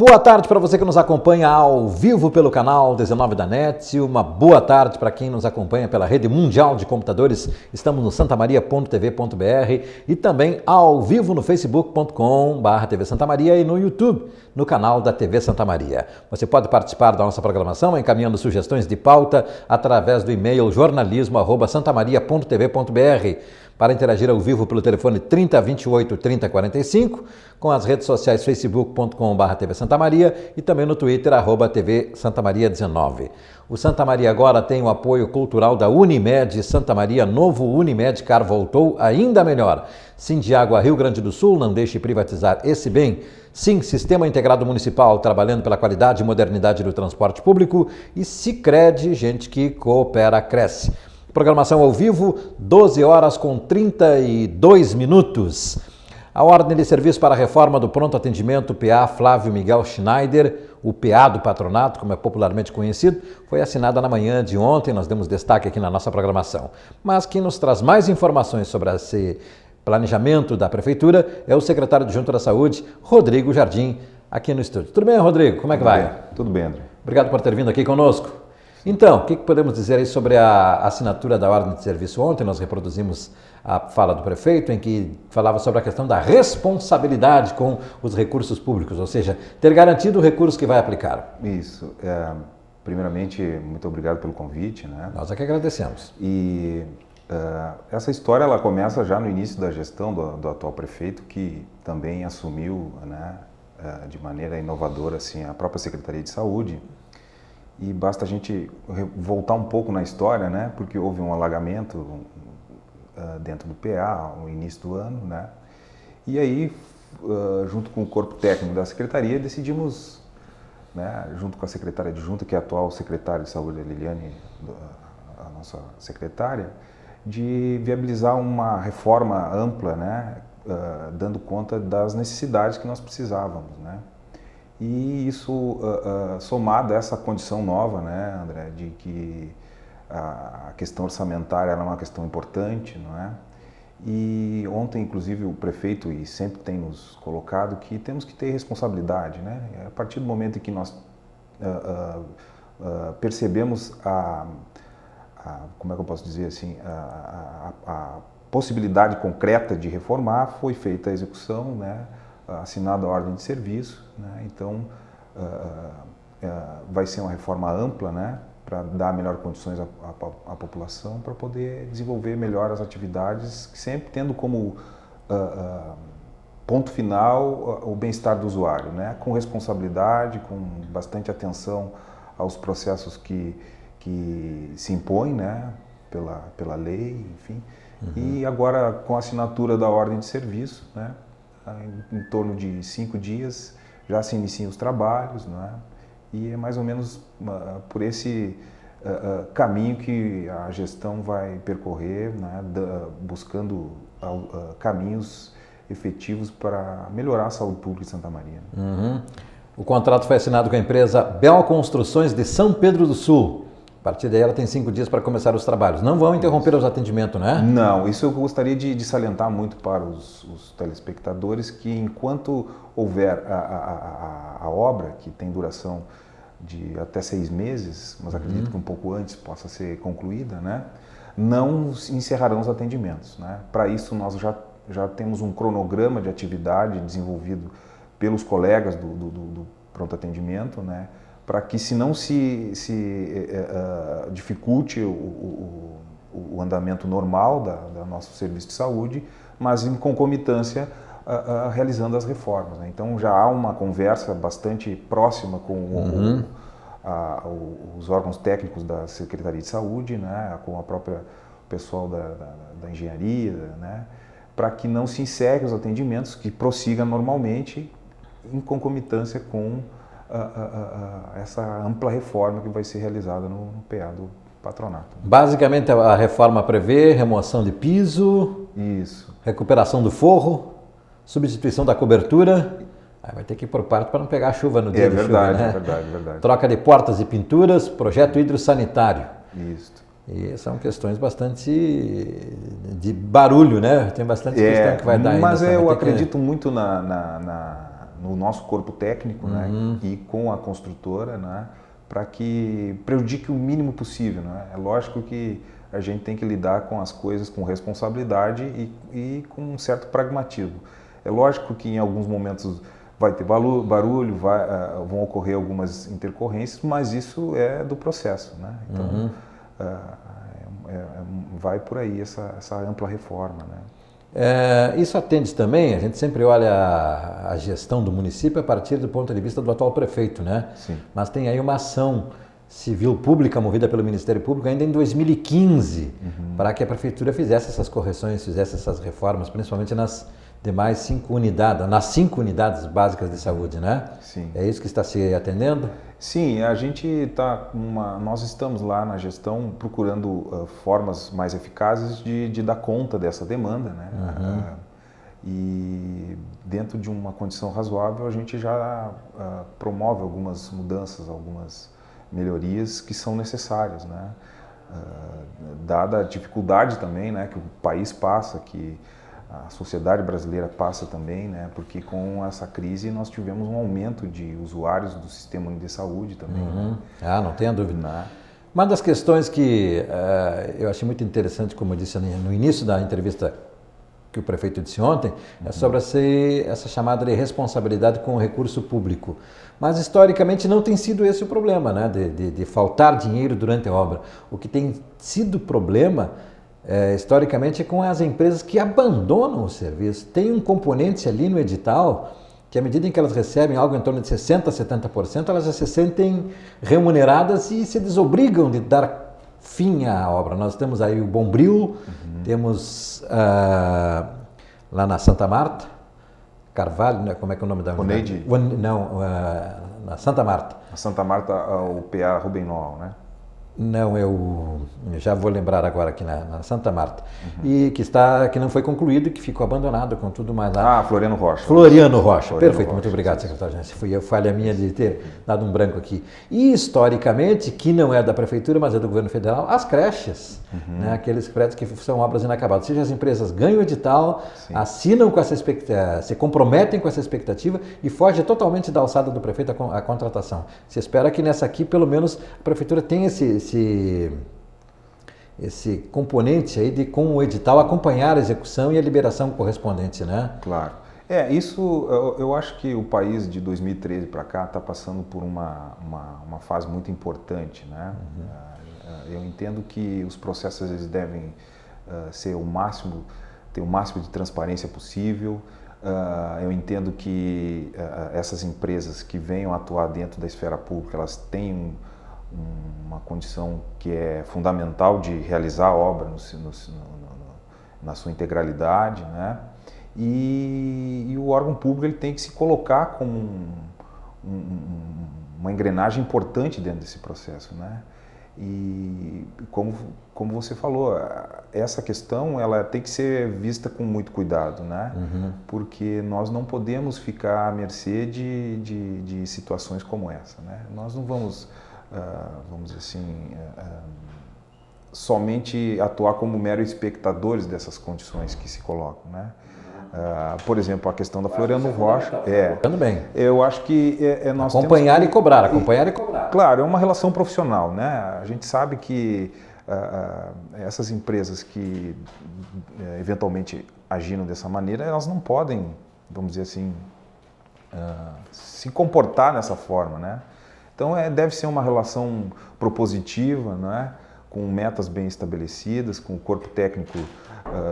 Boa tarde para você que nos acompanha ao vivo pelo canal 19 da NET. Uma boa tarde para quem nos acompanha pela rede mundial de computadores. Estamos no santamaria.tv.br e também ao vivo no facebook.com/TV Santa Maria e no YouTube, no canal da TV Santa Maria. Você pode participar da nossa programação encaminhando sugestões de pauta através do e-mail jornalismo@santamaria.tv.br. Para interagir ao vivo pelo telefone 3028 3045, com as redes sociais facebook.com/TV Santa Maria e também no Twitter, @TV Santa Maria 19. O Santa Maria agora tem o apoio cultural da Unimed Santa Maria. Novo Unimed Car voltou ainda melhor. Sindiágua Rio Grande do Sul, não deixe privatizar esse bem. Sim, Sistema Integrado Municipal, trabalhando pela qualidade e modernidade do transporte público. E Sicredi, gente que coopera, cresce. Programação ao vivo, 12 horas com 32 minutos. A ordem de serviço para a reforma do pronto atendimento PA Flávio Miguel Schneider, o PA do patronato, como é popularmente conhecido, foi assinada na manhã de ontem. Nós demos destaque aqui na nossa programação. Mas quem nos traz mais informações sobre esse planejamento da Prefeitura é o secretário adjunto da Saúde, Rodrigo Jardim, aqui no estúdio. Tudo bem, Rodrigo? Como é que vai? Tudo bem, André. Obrigado por ter vindo aqui conosco. Então, o que podemos dizer aí sobre a assinatura da ordem de serviço? Ontem nós reproduzimos a fala do prefeito, em que falava sobre a questão da responsabilidade com os recursos públicos, ou seja, ter garantido o recurso que vai aplicar. Isso. Primeiramente, muito obrigado pelo convite, né? Nós é que agradecemos. E essa história ela começa já no início da gestão do atual prefeito, que também assumiu, né, de maneira inovadora, assim, a própria Secretaria de Saúde. E basta a gente voltar um pouco na história, né? Porque houve um alagamento dentro do PA no início do ano, né? E aí, junto com o corpo técnico da Secretaria, decidimos, né, junto com a secretária adjunta, que é a atual secretária de Saúde, a Liliane, a nossa secretária, de viabilizar uma reforma ampla, né? Dando conta das necessidades que nós precisávamos, né? E isso, somado a essa condição nova, né, André, de que a questão orçamentária era uma questão importante, não é? E ontem, inclusive, o prefeito e sempre tem nos colocado que temos que ter responsabilidade, né? A partir do momento em que nós percebemos como é que eu posso dizer assim, a possibilidade concreta de reformar, foi feita a execução, né? Assinada a ordem de serviço, né? Então vai ser uma reforma ampla, né? Para dar melhores condições à população, para poder desenvolver melhor as atividades, sempre tendo como ponto final o bem-estar do usuário, né? Com responsabilidade, com bastante atenção aos processos que se impõem, né? Pela lei, enfim. Uhum. E agora com a assinatura da ordem de serviço, né? Em torno de 5 dias já se iniciam os trabalhos, né? E é mais ou menos por esse caminho que a gestão vai percorrer, né? Buscando caminhos efetivos para melhorar a saúde pública de Santa Maria. Uhum. O contrato foi assinado com a empresa Bel Construções de São Pedro do Sul. A partir daí ela tem 5 dias para começar os trabalhos. Não vão interromper os atendimentos, né? Não, isso eu gostaria de salientar muito para os telespectadores, que enquanto houver a obra, que tem duração de até 6 meses, mas acredito que um pouco antes possa ser concluída, né? Não encerrarão os atendimentos, né? Para isso nós já temos um cronograma de atividade desenvolvido pelos colegas do pronto atendimento, né? Para que se não se dificulte o andamento normal do nosso serviço de saúde, mas em concomitância realizando as reformas, né? Então já há uma conversa bastante próxima com os órgãos técnicos da Secretaria de Saúde, né? Com a própria pessoal da engenharia, né? Para que não se encerre os atendimentos, que prossiga normalmente em concomitância com essa ampla reforma que vai ser realizada no PA do patronato. Basicamente a reforma prevê remoção de piso, isso, recuperação do forro, substituição da cobertura. Aí vai ter que ir por parte para não pegar chuva no dia de chuva, né? É verdade. Troca de portas e pinturas, projeto hidrossanitário. Isso. E são questões bastante de barulho, né? Tem bastante questão que vai dar aí. Mas eu acredito muito no nosso corpo técnico, né, e com a construtora, né, para que prejudique o mínimo possível, né? É lógico que a gente tem que lidar com as coisas com responsabilidade e com um certo pragmatismo. É lógico que em alguns momentos vai ter barulho, vão ocorrer algumas intercorrências, mas isso é do processo, né? Então, vai por aí essa ampla reforma, né? Isso atende também, a gente sempre olha a gestão do município a partir do ponto de vista do atual prefeito, né? Sim. Mas tem aí uma ação civil pública movida pelo Ministério Público ainda em 2015 para que a prefeitura fizesse essas correções, fizesse essas reformas, principalmente nas demais 5 unidades, nas 5 unidades básicas de saúde, né? Sim. É isso que está se atendendo? Sim, a gente nós estamos lá na gestão procurando formas mais eficazes de dar conta dessa demanda, né? E dentro de uma condição razoável a gente já promove algumas mudanças, algumas melhorias que são necessárias, né? Dada a dificuldade também, né, que o país passa, que a sociedade brasileira passa também, né? Porque com essa crise nós tivemos um aumento de usuários do sistema de saúde também. Né? Não tenha dúvida. Uma das questões que eu achei muito interessante, como eu disse no início da entrevista que o prefeito disse ontem, é sobre essa chamada de responsabilidade com o recurso público. Mas historicamente não tem sido esse o problema, né? De faltar dinheiro durante a obra. O que tem sido problema historicamente é com as empresas que abandonam o serviço. Tem um componente ali no edital que à medida em que elas recebem algo em torno de 60% a 70%, elas já se sentem remuneradas e se desobrigam de dar fim à obra. Nós temos aí o Bombril, temos lá na Santa Marta, Carvalho, né? Como é que é o nome da unidade? Na Santa Marta. Na Santa Marta, o PA Rubem Noal, né? Não, eu já vou lembrar agora aqui na Santa Marta. E que não foi concluído e que ficou abandonado com tudo mais lá. Floriano Rocha. Floriano Rocha, perfeito, muito obrigado, secretário. Foi a falha minha de ter dado um branco aqui. E historicamente, que não é da prefeitura, mas é do governo federal, as creches, né, aqueles prédios que são obras inacabadas. Ou seja, as empresas ganham o edital, assinam com essa expectativa, se comprometem com essa expectativa e fogem totalmente da alçada do prefeito a contratação. Se espera que nessa aqui, pelo menos, a prefeitura tenha esse componente aí de, com o edital, acompanhar a execução e a liberação correspondente, né? Claro. Isso eu acho que o país de 2013 para cá está passando por uma fase muito importante, né? Eu entendo que os processos eles devem ter o máximo de transparência possível. Eu entendo que essas empresas que venham atuar dentro da esfera pública, elas têm uma condição que é fundamental de realizar a obra na sua integralidade, né? E o órgão público ele tem que se colocar como uma engrenagem importante dentro desse processo, né? E como você falou, essa questão ela tem que ser vista com muito cuidado, né? Porque nós não podemos ficar à mercê de situações como essa, né? Nós não vamos vamos dizer assim, somente atuar como meros espectadores dessas condições que se colocam, né? Por exemplo, a questão da Floriano Rocha. Bem. Eu acho que nós acompanhar temos e cobrar, acompanhar e cobrar. Claro, é uma relação profissional, né? A gente sabe que essas empresas que eventualmente agiram dessa maneira, elas não podem, vamos dizer assim, se comportar dessa forma, né? Então deve ser uma relação propositiva, né? Com metas bem estabelecidas, com o corpo técnico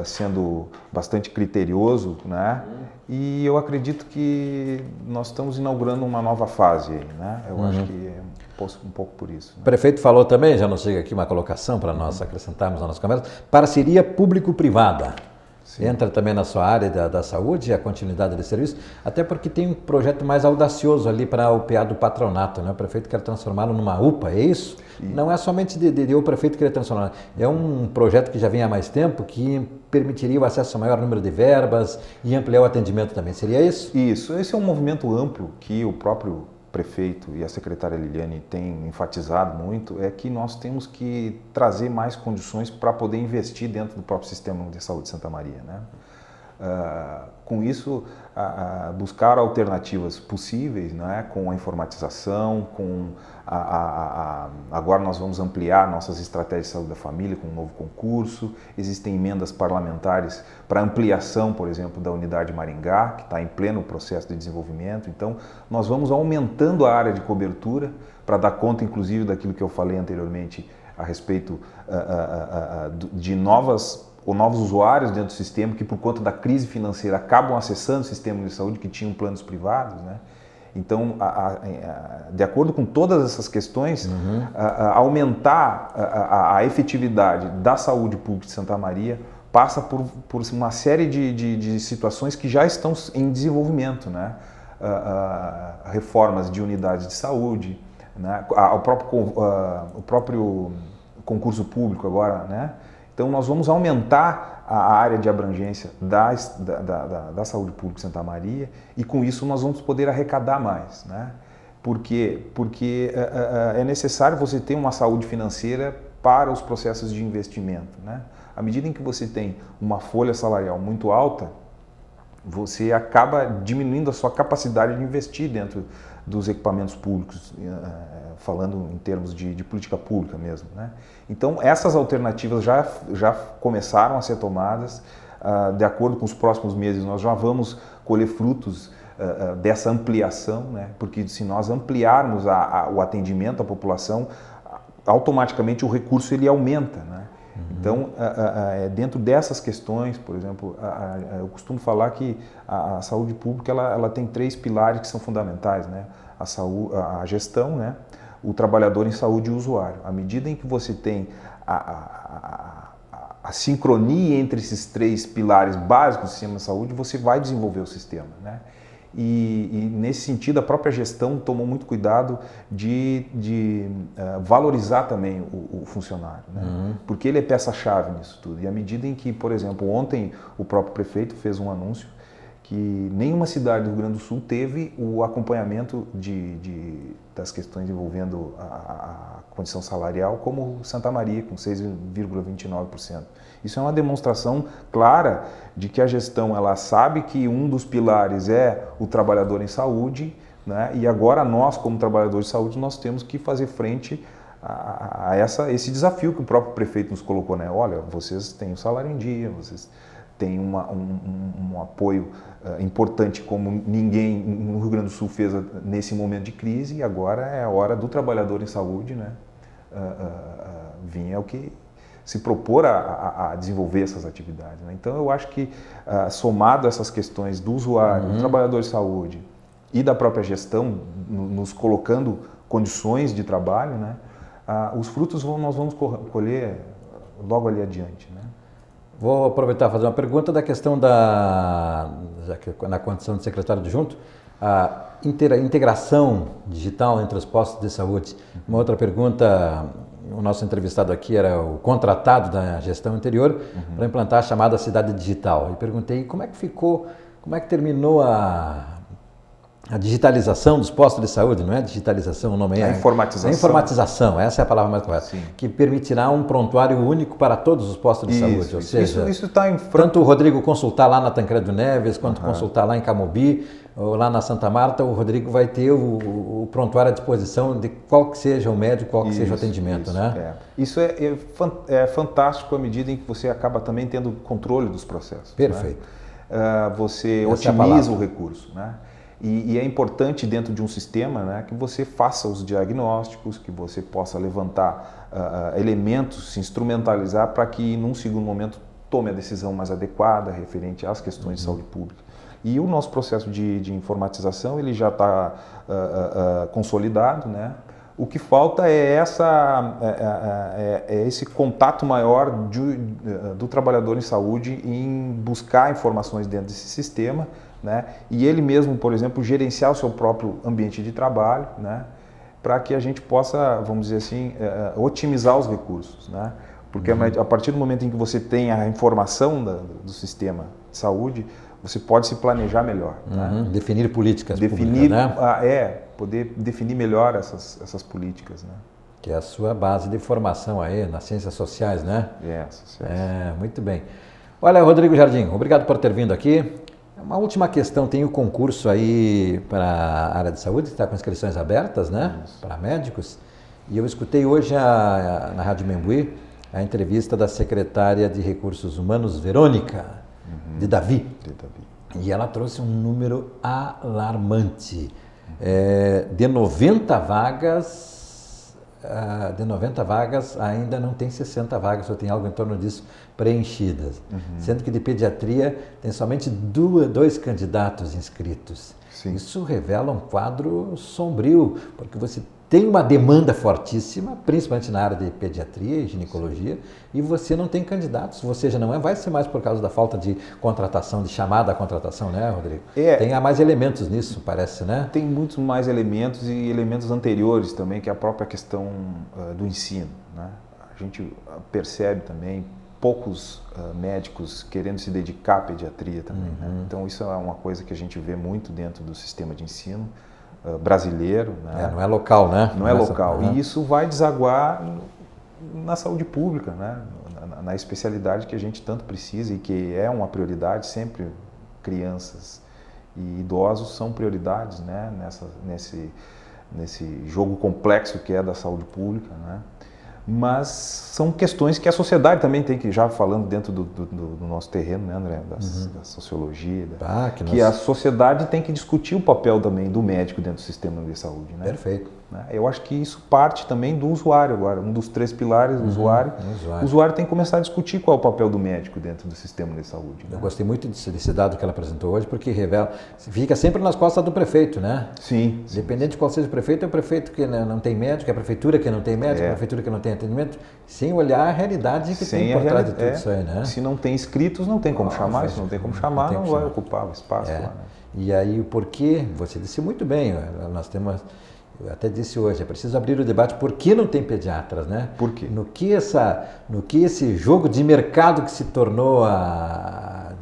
sendo bastante criterioso, né? E eu acredito que nós estamos inaugurando uma nova fase, né? Eu acho que é um pouco por isso. Né? O prefeito falou também, já nos chega aqui uma colocação para nós acrescentarmos na nossa conversa, parceria público-privada. Sim. Entra também na sua área da saúde, a continuidade de serviço, até porque tem um projeto mais audacioso ali para o PA do patronato, né? O prefeito quer transformá-lo numa UPA, é isso? Não é somente de o prefeito querer transformar, é um projeto que já vem há mais tempo, que permitiria o acesso a maior número de verbas e ampliar o atendimento também, seria isso? Isso, esse é um movimento amplo que o próprio prefeito e a secretária Liliane têm enfatizado muito, é que nós temos que trazer mais condições para poder investir dentro do próprio sistema de saúde de Santa Maria, né? Com isso, buscar alternativas possíveis, né, com a informatização, agora nós vamos ampliar nossas estratégias de saúde da família com um novo concurso, existem emendas parlamentares para ampliação, por exemplo, da unidade Maringá, que está em pleno processo de desenvolvimento, então nós vamos aumentando a área de cobertura para dar conta, inclusive, daquilo que eu falei anteriormente a respeito de novos usuários dentro do sistema que, por conta da crise financeira, acabam acessando o sistema de saúde que tinham planos privados, né? Então, de acordo com todas essas questões, aumentar a efetividade da saúde pública de Santa Maria passa por uma série de situações que já estão em desenvolvimento, né? Reformas de unidades de saúde, né? O próprio concurso público agora, né? Então, nós vamos aumentar a área de abrangência da saúde pública de Santa Maria e, com isso, nós vamos poder arrecadar mais, né? Por quê? Porque é necessário você ter uma saúde financeira para os processos de investimento, né? À medida em que você tem uma folha salarial muito alta, você acaba diminuindo a sua capacidade de investir dentro dos equipamentos públicos, falando em termos de política pública mesmo, né? Então, essas alternativas já começaram a ser tomadas. De acordo com os próximos meses, nós já vamos colher frutos dessa ampliação, né? Porque se nós ampliarmos o atendimento à população, automaticamente o recurso ele aumenta, né? Então, dentro dessas questões, por exemplo, eu costumo falar que a saúde pública ela tem 3 pilares que são fundamentais, né? A gestão, né? O trabalhador em saúde e o usuário. À medida em que você tem a sincronia entre esses 3 pilares básicos do sistema de saúde, você vai desenvolver o sistema, né? E nesse sentido, a própria gestão tomou muito cuidado de valorizar também o funcionário, né? Porque ele é peça-chave nisso tudo. E à medida em que, por exemplo, ontem o próprio prefeito fez um anúncio que nenhuma cidade do Rio Grande do Sul teve o acompanhamento das questões envolvendo a condição salarial como Santa Maria, com 6,29%. Isso é uma demonstração clara de que a gestão ela sabe que um dos pilares é o trabalhador em saúde, né? E agora nós, como trabalhadores de saúde, nós temos que fazer frente a esse desafio que o próprio prefeito nos colocou, né? Olha, vocês têm o salário em dia, vocês têm um apoio importante como ninguém no Rio Grande do Sul fez nesse momento de crise, e agora é a hora do trabalhador em saúde, né? Vir é o que se propor a desenvolver essas atividades, né? Então, eu acho que, somado a essas questões do usuário, do trabalhador de saúde e da própria gestão, nos colocando condições de trabalho, né? Os frutos nós vamos colher logo ali adiante, né? Vou aproveitar e fazer uma pergunta da questão já que na condição de secretário adjunto, a integração digital entre os postos de saúde. Uma outra pergunta, o nosso entrevistado aqui era o contratado da gestão anterior para implantar a chamada cidade digital. E perguntei como é que terminou a digitalização dos postos de saúde, não é digitalização, o nome é? A informatização. A informatização, essa é a palavra mais correta. Sim. Que permitirá um prontuário único para todos os postos de saúde. Ou seja, isso está em tanto o Rodrigo consultar lá na Tancredo Neves, quanto consultar lá em Camobi, ou lá na Santa Marta, o Rodrigo vai ter o prontuário à disposição de qual que seja o médico, qual que seja o atendimento, né? Isso é fantástico à medida em que você acaba também tendo controle dos processos. Perfeito. Né? Você otimiza o recurso, né? E é importante dentro de um sistema, né, que você faça os diagnósticos, que você possa levantar elementos, se instrumentalizar para que num segundo momento tome a decisão mais adequada referente às questões de saúde pública. E o nosso processo de informatização ele já está consolidado, né? O que falta é esse contato maior do trabalhador em saúde em buscar informações dentro desse sistema, né? E ele mesmo, por exemplo, gerenciar o seu próprio ambiente de trabalho, né? Para que a gente possa, vamos dizer assim, otimizar os recursos, né? Porque a partir do momento em que você tem a informação do sistema de saúde, você pode se planejar melhor. Né? Definir políticas públicas, né? Poder definir melhor essas políticas, né? Que é a sua base de formação aí nas ciências sociais, né? Sociais. Muito bem. Olha, Rodrigo Jardim, obrigado por ter vindo aqui. Uma última questão, tem o concurso aí para a área de saúde, que está com inscrições abertas, né? Para médicos. E eu escutei hoje na Rádio Membuí a entrevista da secretária de Recursos Humanos, Verônica, de Davi. E ela trouxe um número alarmante. De 90 vagas, ainda não tem 60 vagas, ou tem algo em torno disso preenchidas. Sendo que de pediatria tem somente dois candidatos inscritos. Sim. Isso revela um quadro sombrio, porque você tem uma demanda fortíssima, principalmente na área de pediatria e ginecologia, e você não tem candidatos, ou seja, não vai ser mais por causa da falta de contratação, de chamada à contratação, né, Rodrigo? Tem mais elementos nisso, parece, né? Tem muitos mais elementos e elementos anteriores também, que é a própria questão do ensino, né? A gente percebe também poucos médicos querendo se dedicar à pediatria também, né? Então isso é uma coisa que a gente vê muito dentro do sistema de ensino brasileiro, né? Não é local, né? Não é local. E isso vai desaguar na saúde pública, né? Na especialidade que a gente tanto precisa e que é uma prioridade sempre. Crianças e idosos são prioridades, né? Nesse jogo complexo que é da saúde pública, né? Mas são questões que a sociedade também tem que, já falando dentro do nosso terreno, né, André, da sociologia, que a sociedade tem que discutir o papel também do médico dentro do sistema de saúde, né? Perfeito. Eu acho que isso parte também do usuário agora, um dos 3 pilares do usuário. O usuário tem que começar a discutir qual é o papel do médico dentro do sistema de saúde. Né? Eu gostei muito desse dado que ela apresentou hoje, porque revela, fica sempre nas costas do prefeito, né? Sim. Dependente de qual seja o prefeito, é o prefeito que não tem médico, é a prefeitura que não tem médico, é a prefeitura que não tem atendimento, sem olhar a realidade que tem por trás de tudo isso aí, né? Se não tem inscritos, não tem como chamar, se não tem como chamar, não vai ocupar o espaço lá, né? E aí o porquê, você disse muito bem, nós temos... Eu até disse hoje, é preciso abrir o debate por que não tem pediatras, né? Por quê? No que esse jogo de mercado que se tornou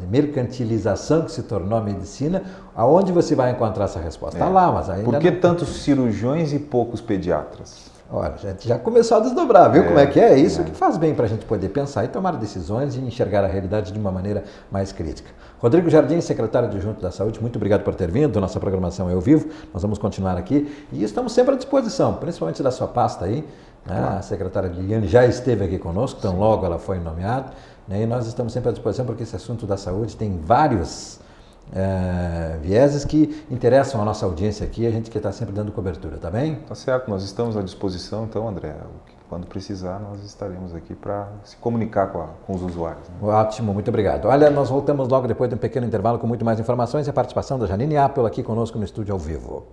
de mercantilização que se tornou a medicina, aonde você vai encontrar essa resposta? Está lá, mas ainda por que tantos cirurgiões e poucos pediatras? Olha, a gente já começou a desdobrar, viu como é que é? É isso que faz bem para a gente poder pensar e tomar decisões e enxergar a realidade de uma maneira mais crítica. Rodrigo Jardim, secretário adjunto da Saúde, muito obrigado por ter vindo. Nossa programação é ao vivo, nós vamos continuar aqui e estamos sempre à disposição, principalmente da sua pasta aí. Né? A secretária Liliane já esteve aqui conosco, tão logo ela foi nomeada, né? E nós estamos sempre à disposição porque esse assunto da saúde tem vários vieses que interessam a nossa audiência aqui, a gente quer estar sempre dando cobertura, tá bem? Tá certo, nós estamos à disposição, então, André, quando precisar, nós estaremos aqui para se comunicar com os usuários. Né? Ótimo, muito obrigado. Olha, nós voltamos logo depois de um pequeno intervalo com muito mais informações e a participação da Janine Apple aqui conosco no estúdio ao vivo.